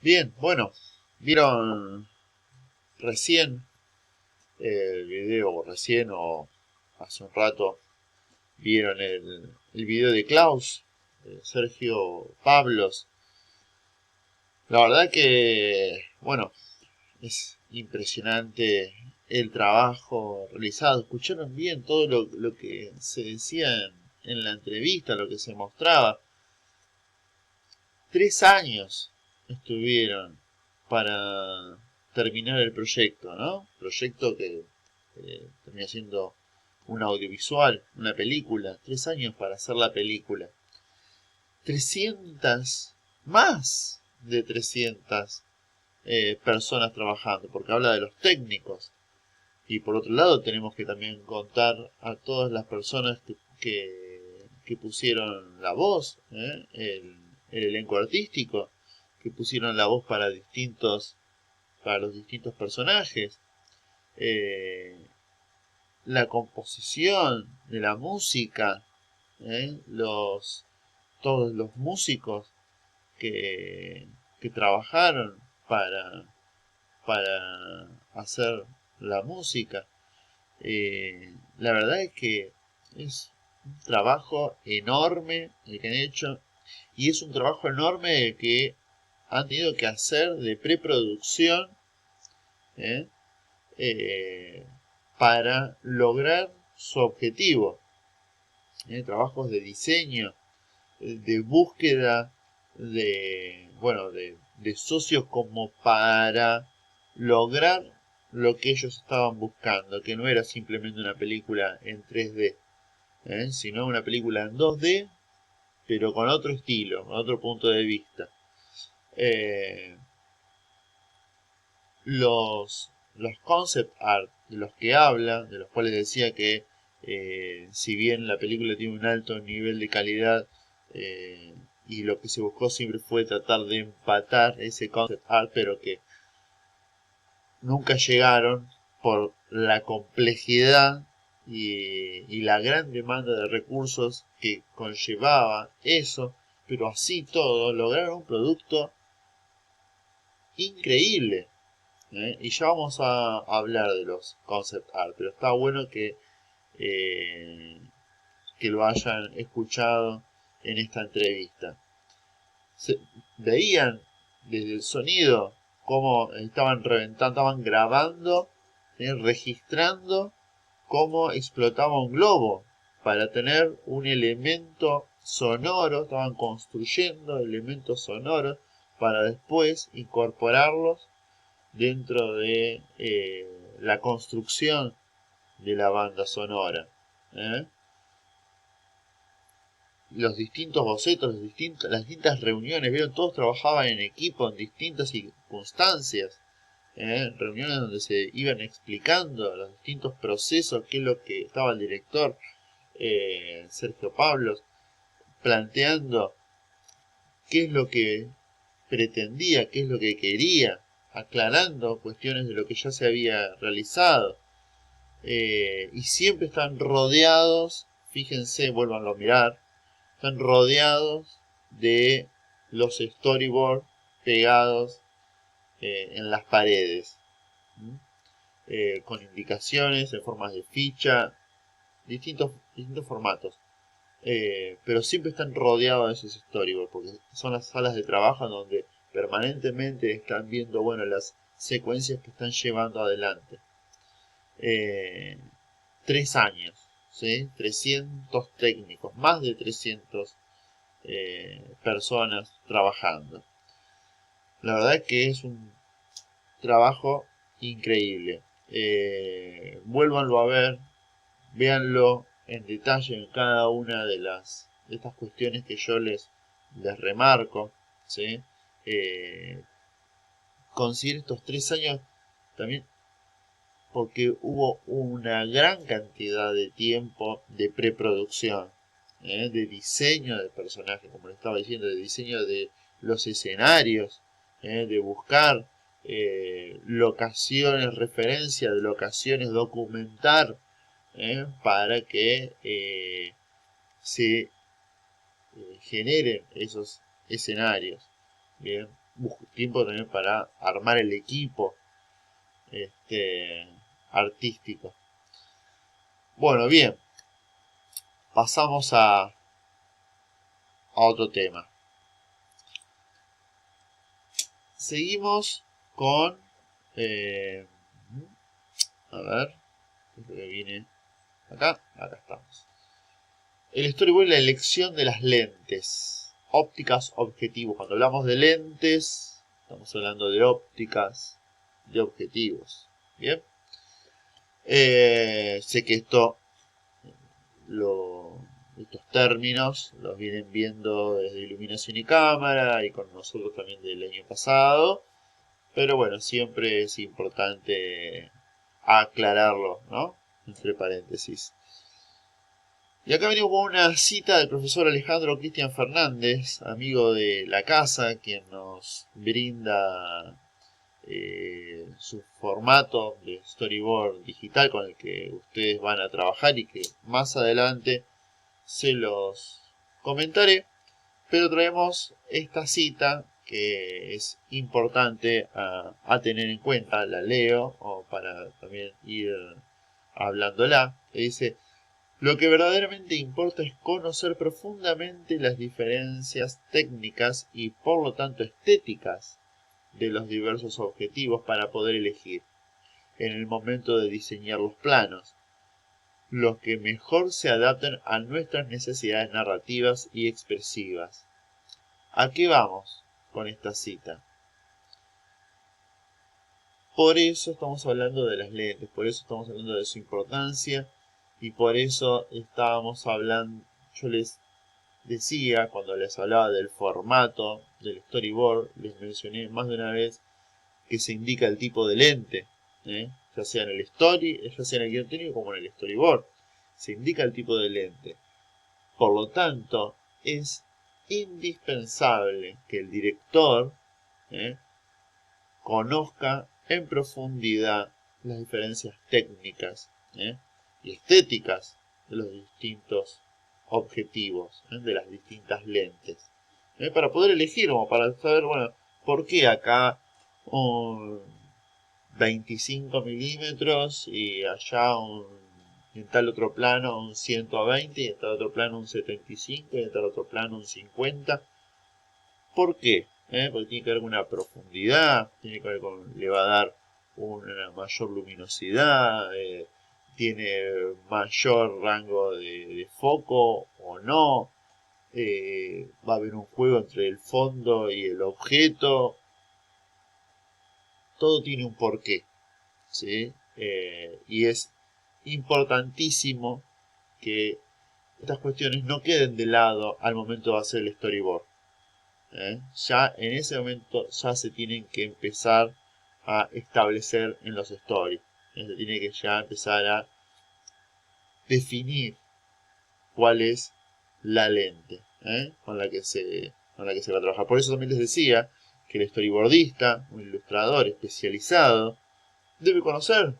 Bien, bueno, vieron recién el video, o recién o hace un rato, vieron el video de Klaus, Sergio Pablos. La verdad que, bueno, es impresionante el trabajo realizado. Escucharon bien todo lo que se decía en la entrevista, lo que se mostraba. 3 años estuvieron para terminar el proyecto, ¿no? Proyecto que termina siendo un audiovisual, una película. 3 años para hacer la película. 300, más de 300 personas trabajando, porque habla de los técnicos. Y por otro lado tenemos que también contar a todas las personas que pusieron la voz, el elenco artístico, que pusieron la voz para los distintos personajes, eh, la composición de la música, todos los músicos que, que trabajaron para hacer la música. La verdad es que es un trabajo enorme el que han hecho, y es un trabajo enorme el que han tenido que hacer de preproducción, ¿eh? Eh, para lograr su objetivo. Trabajos de diseño, de búsqueda de socios como para lograr lo que ellos estaban buscando, que no era simplemente una película en 3D, sino una película en 2D, pero con otro estilo, con otro punto de vista. Eh, los concept art de los que habla, de los cuales decía que si bien la película tiene un alto nivel de calidad, y lo que se buscó siempre fue tratar de empatar ese concept art, pero que nunca llegaron por la complejidad y la gran demanda de recursos que conllevaba eso, pero así todo lograron un producto increíble. Y ya vamos a hablar de los concept art, pero está bueno eh, que lo hayan escuchado en esta entrevista. Se, veían desde el sonido cómo estaban reventando, estaban grabando, registrando cómo explotaba un globo para tener un elemento sonoro, estaban construyendo elementos sonoros para después incorporarlos dentro de la construcción de la banda sonora. ¿eh? Los distintos bocetos, las distintas reuniones, vieron, todos trabajaban en equipo en distintas circunstancias. Reuniones donde se iban explicando los distintos procesos, qué es lo que estaba el director, Sergio Pablos, planteando qué es lo que pretendía, qué es lo que quería, aclarando cuestiones de lo que ya se había realizado. Y siempre están rodeados, fíjense, vuélvanlo a mirar, están rodeados de los storyboards pegados en las paredes, con indicaciones en formas de ficha, distintos formatos. Pero siempre están rodeados de esos storyboards, porque son las salas de trabajo en donde permanentemente están viendo, bueno, las secuencias que están llevando adelante. Eh, 3 años, ¿sí? 300 técnicos, más de 300 personas trabajando. La verdad es que es un trabajo increíble. Vuélvanlo a ver, véanlo en detalle en cada una de estas cuestiones que yo les remarco, ¿sí? Considero estos 3 años también porque hubo una gran cantidad de tiempo de preproducción, de diseño de personajes, como le estaba diciendo, de diseño de los escenarios, de buscar locaciones, referencia de locaciones, documentar, para que se generen esos escenarios. Bien. tiempo también para armar el equipo artístico. Bueno, bien, pasamos a otro tema. Seguimos con a ver, ¿qué es lo que viene acá? Acá estamos. El storyboard y la elección de las lentes, ópticas, objetivos. Cuando hablamos de lentes, estamos hablando de ópticas, de objetivos. Bien, sé que estos términos los vienen viendo desde iluminación y cámara y con nosotros también del año pasado, pero bueno, siempre es importante aclararlo, ¿no? Entre paréntesis. Y acá venimos con una cita del profesor Alejandro Cristian Fernández, amigo de la casa, quien nos brinda su formato de storyboard digital con el que ustedes van a trabajar y que más adelante se los comentaré, pero traemos esta cita que es importante a tener en cuenta. La leo o para también ir hablándola. Que dice: lo que verdaderamente importa es conocer profundamente las diferencias técnicas y por lo tanto estéticas de los diversos objetivos para poder elegir, en el momento de diseñar los planos, los que mejor se adapten a nuestras necesidades narrativas y expresivas. ¿A qué vamos con esta cita? Por eso estamos hablando de las lentes, por eso estamos hablando de su importancia y por eso estábamos hablando, yo les decía cuando les hablaba del formato del storyboard, les mencioné más de una vez que se indica el tipo de lente, ya sea en el ya sea en el guion técnico como en el storyboard, se indica el tipo de lente. Por lo tanto, es indispensable que el director conozca en profundidad las diferencias técnicas y estéticas de los distintos objetivos, de las distintas lentes, para poder elegir o para saber, bueno, por qué acá un 25 milímetros y allá en tal otro plano un 120 y en tal otro plano un 75 y en tal otro plano un 50. ¿Por qué? Porque tiene que ver con una profundidad, tiene que ver con, le va a dar una mayor luminosidad, tiene mayor rango de foco o no, va a haber un juego entre el fondo y el objeto. Todo tiene un porqué, ¿sí? Y es importantísimo que estas cuestiones no queden de lado al momento de hacer el storyboard. Ya en ese momento ya se tienen que empezar a establecer en los stories. Se tiene que ya empezar a definir cuál es la lente con la que se va a trabajar. Por eso también les decía que el storyboardista, un ilustrador especializado, debe conocer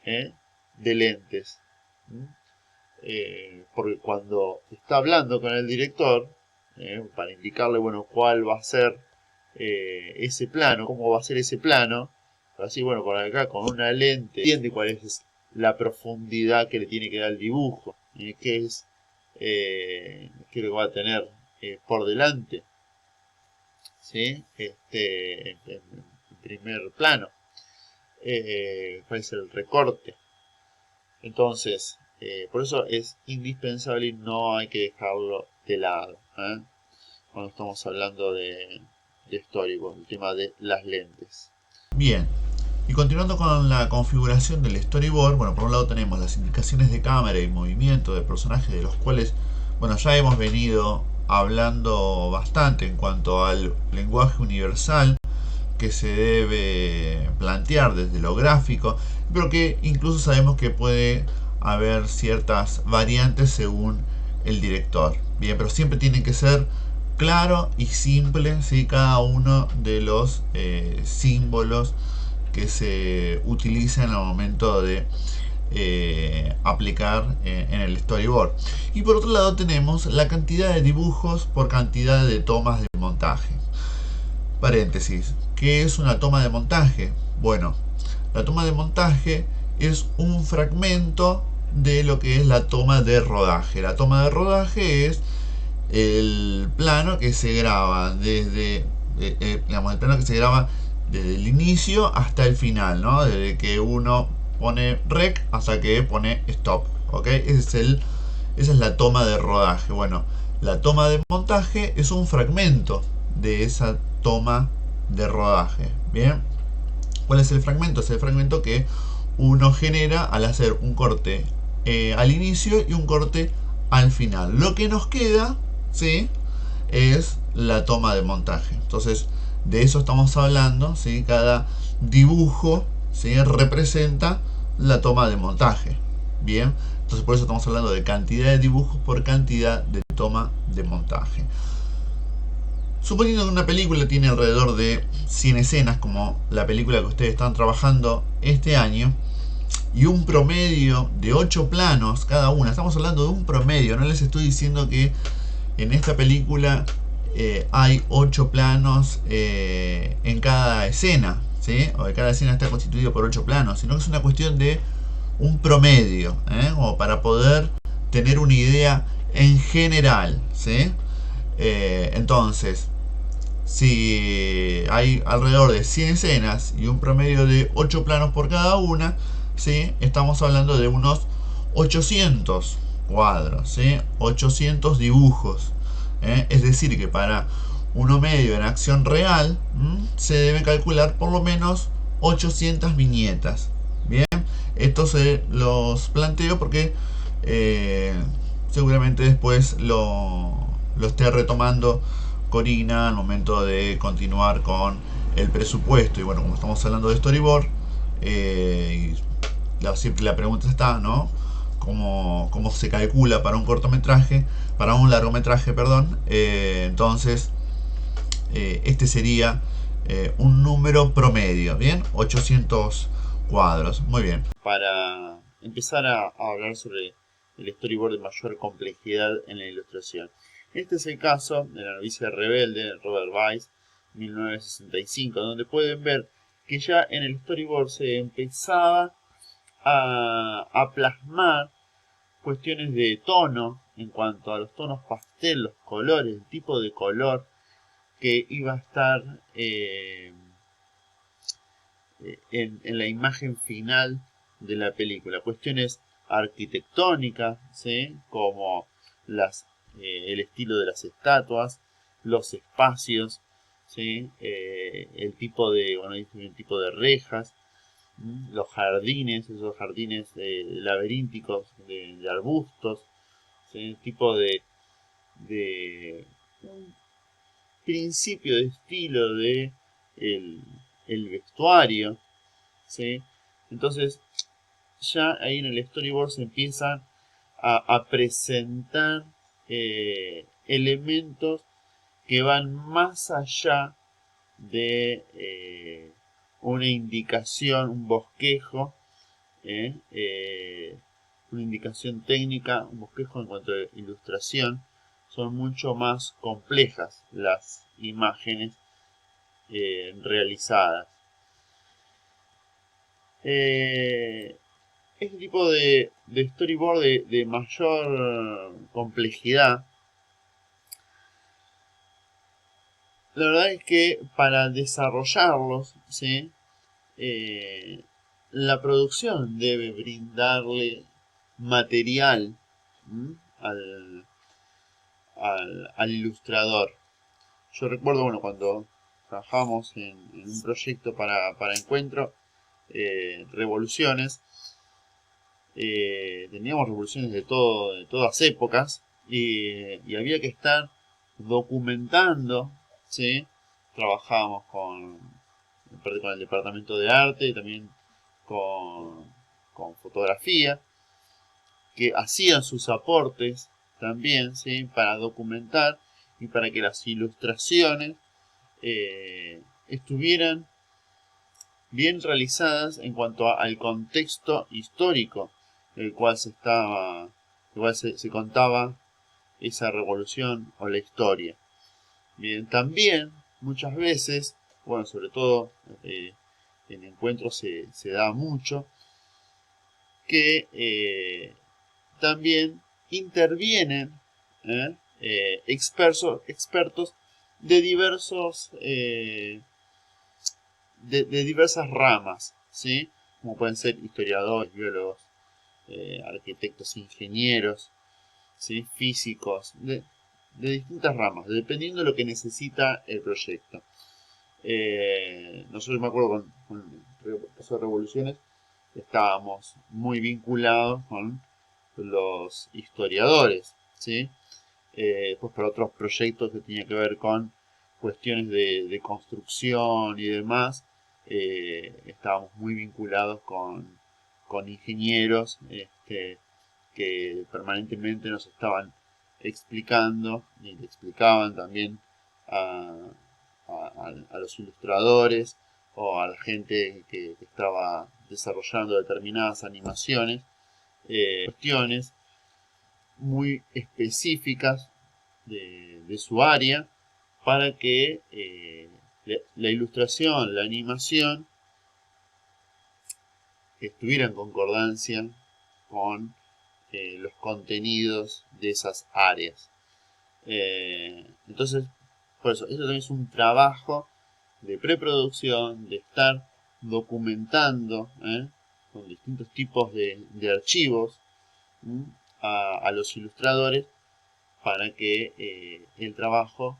de lentes. Porque cuando está hablando con el director, para indicarle, bueno, cuál va a ser ese plano, cómo va a ser ese plano, así, bueno, por acá con una lente entiende cuál es la profundidad que le tiene que dar el dibujo, qué es que va a tener por delante, ¿sí? En primer plano, cuál es el recorte. Entonces, por eso es indispensable y no hay que dejarlo de lado cuando estamos hablando de storyboard, el tema de las lentes. Bien, y continuando con la configuración del storyboard, bueno, por un lado tenemos las indicaciones de cámara y movimiento de personajes, de los cuales, bueno, ya hemos venido hablando bastante en cuanto al lenguaje universal que se debe plantear desde lo gráfico, pero que incluso sabemos que puede haber ciertas variantes según el director. Bien, pero siempre tiene que ser claro y simple, ¿sí? Cada uno de los símbolos que se utilizan al momento de aplicar en el storyboard. Y por otro lado tenemos la cantidad de dibujos por cantidad de tomas de montaje. paréntesis. ¿Qué es una toma de montaje? Bueno, la toma de montaje es un fragmento de lo que es la toma de rodaje. La toma de rodaje es el plano que se graba desde, digamos, el plano que se graba desde el inicio hasta el final, ¿no? Desde que uno pone rec hasta que pone stop, ¿ok? Esa es la toma de rodaje. Bueno, la toma de montaje es un fragmento de esa toma de rodaje, ¿bien? ¿Cuál es el fragmento? Es el fragmento que uno genera al hacer un corte al inicio y un corte al final. Lo que nos queda, ¿sí?, es la toma de montaje. Entonces, de eso estamos hablando, ¿sí? Cada dibujo, ¿sí?, representa la toma de montaje. Bien, entonces por eso estamos hablando de cantidad de dibujos por cantidad de toma de montaje. Suponiendo que una película tiene alrededor de 100 escenas, como la película que ustedes están trabajando este año, y un promedio de 8 planos cada una, estamos hablando de un promedio, no les estoy diciendo que en esta película hay 8 planos en cada escena, ¿sí? O que cada escena está constituida por 8 planos, sino que es una cuestión de un promedio, como para poder tener una idea en general, ¿sí? Entonces, si hay alrededor de 100 escenas y un promedio de 8 planos por cada una, ¿sí?, estamos hablando de unos 800 cuadros, ¿sí?, 800 dibujos. Es decir, que para uno medio en acción real se deben calcular por lo menos 800 viñetas. Bien, esto se los planteo porque seguramente después lo esté retomando Corina al momento de continuar con el presupuesto. Y bueno, como estamos hablando de storyboard, siempre la pregunta está, ¿no? ¿Cómo se calcula para un cortometraje, para un largometraje, perdón? Entonces, este sería un número promedio, ¿bien? 800 cuadros, muy bien. Para empezar a hablar sobre el storyboard de mayor complejidad en la ilustración. Este es el caso de La novicia rebelde de Robert Weiss, 1965, donde pueden ver que ya en el storyboard se empezaba a plasmar cuestiones de tono en cuanto a los tonos pastel, los colores, el tipo de color que iba a estar en la imagen final de la película. Cuestiones arquitectónicas, ¿sí?, como el estilo de las estatuas, los espacios, ¿sí?, el tipo de rejas, los jardines, esos jardines laberínticos de arbustos, ¿sí?, el tipo de un principio de estilo de el vestuario, ¿sí? Entonces ya ahí en el storyboard se empiezan a presentar elementos que van más allá de una indicación, un bosquejo, una indicación técnica, un bosquejo en cuanto a ilustración. Son mucho más complejas las imágenes realizadas. Este tipo de storyboard de mayor complejidad, la verdad es que para desarrollarlos, ¿sí?, la producción debe brindarle material al ilustrador. Yo recuerdo, bueno, cuando trabajamos en un proyecto para Encuentro, revoluciones, teníamos revoluciones de todas épocas, y había que estar documentando, ¿sí? Trabajábamos con el departamento de arte y también con fotografía, que hacían sus aportes también, ¿sí?, para documentar y para que las ilustraciones estuvieran bien realizadas en cuanto al contexto histórico del cual se contaba esa revolución o la historia. Bien, también muchas veces, bueno, sobre todo en encuentros se da mucho, que también intervienen expertos de de diversas ramas, ¿sí? Como pueden ser historiadores, biólogos, arquitectos, ingenieros, ¿sí? Físicos, de distintas ramas, dependiendo de lo que necesita el proyecto. Nosotros, me acuerdo, con el caso de Revoluciones, estábamos muy vinculados con los historiadores, ¿sí? Pues para otros proyectos que tenían que ver con cuestiones de construcción y demás, estábamos muy vinculados con ingenieros que permanentemente nos estaban explicando y le explicaban también a, a los ilustradores o a la gente que estaba desarrollando determinadas animaciones, cuestiones muy específicas de su área para que la ilustración, la animación estuviera en concordancia con los contenidos de esas áreas. Entonces, por eso también es un trabajo de preproducción, de estar documentando con distintos tipos de archivos a los ilustradores para que el trabajo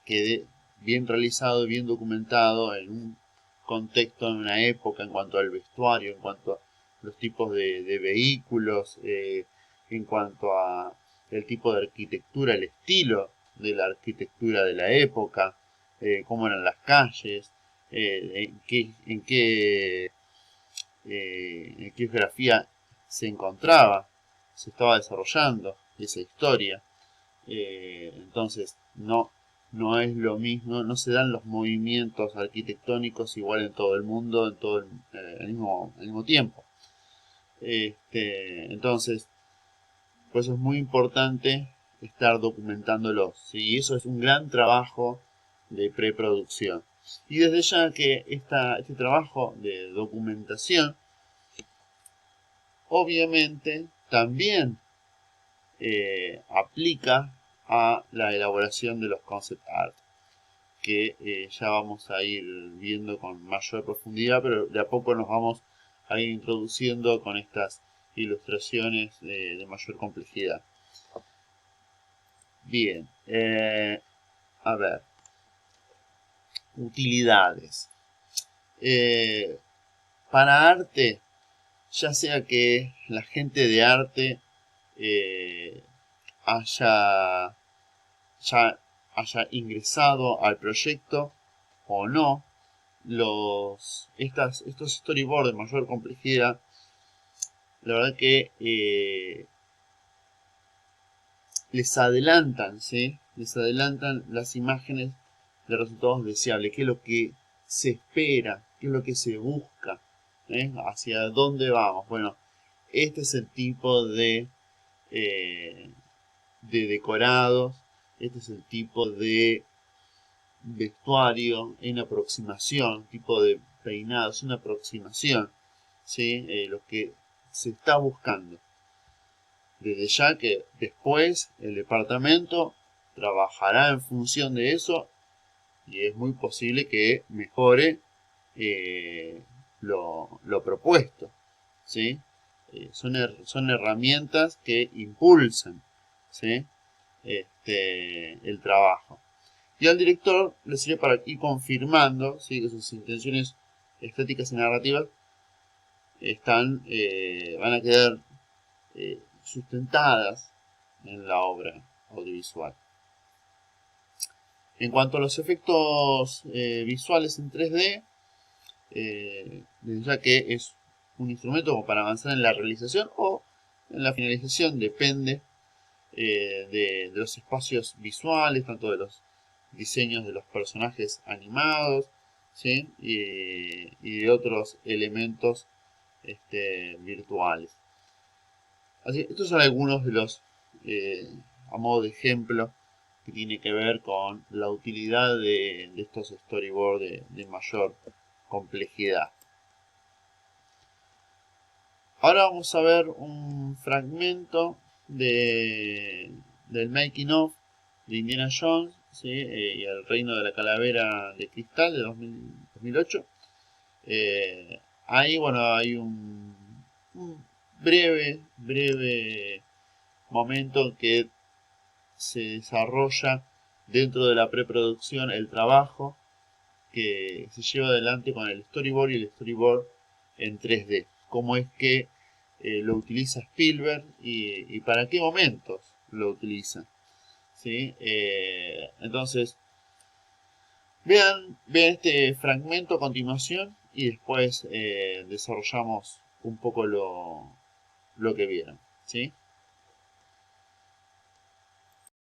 quede bien realizado, bien documentado en un contexto, en una época, en cuanto al vestuario, en cuanto a los tipos de vehículos, en cuanto a el tipo de arquitectura, el estilo de la arquitectura de la época, cómo eran las calles, en qué geografía se encontraba, se estaba desarrollando esa historia. Entonces no es lo mismo, no se dan los movimientos arquitectónicos igual en todo el mundo, en todo el mismo tiempo. Entonces, por eso es muy importante estar documentándolo, ¿sí? Y eso es un gran trabajo de preproducción. Y desde ya que este trabajo de documentación, obviamente, también aplica a la elaboración de los concept art, que ya vamos a ir viendo con mayor profundidad, pero de a poco nos vamos a ir introduciendo con estas ilustraciones de mayor complejidad. Bien, a ver, utilidades. Para arte, ya sea que la gente de arte haya ingresado al proyecto o no, estos storyboards de mayor complejidad, la verdad que les adelantan, ¿sí? Les adelantan las imágenes de resultados deseables, qué es lo que se espera, qué es lo que se busca, hacia dónde vamos. Bueno, este es el tipo de decorados, este es el tipo de vestuario, en aproximación, tipo de peinado, es una aproximación, ¿sí? Lo que se está buscando. Desde ya que después el departamento trabajará en función de eso y es muy posible que mejore lo propuesto, ¿sí? Son herramientas que impulsan, ¿sí? El trabajo. Y al director le sirve para ir confirmando, ¿sí?, que sus intenciones estéticas y narrativas van a quedar sustentadas en la obra audiovisual. En cuanto a los efectos visuales en 3D, ya que es un instrumento para avanzar en la realización o en la finalización, depende de los espacios visuales, tanto de los diseños de los personajes animados, ¿sí? y de otros elementos virtuales. Así, estos son algunos de los, a modo de ejemplo, que tiene que ver con la utilidad de estos storyboards de mayor complejidad. Ahora vamos a ver un fragmento del making of de Indiana Jones, ¿sí? Y el reino de la calavera de cristal de 2008. Ahí, bueno, hay un breve momento en que se desarrolla dentro de la preproducción el trabajo que se lleva adelante con el storyboard y el storyboard en 3D. Cómo es que lo utiliza Spielberg y para qué momentos lo utiliza. ¿Sí? Entonces, vean este fragmento a continuación y después desarrollamos un poco lo que vieron. ¿Sí?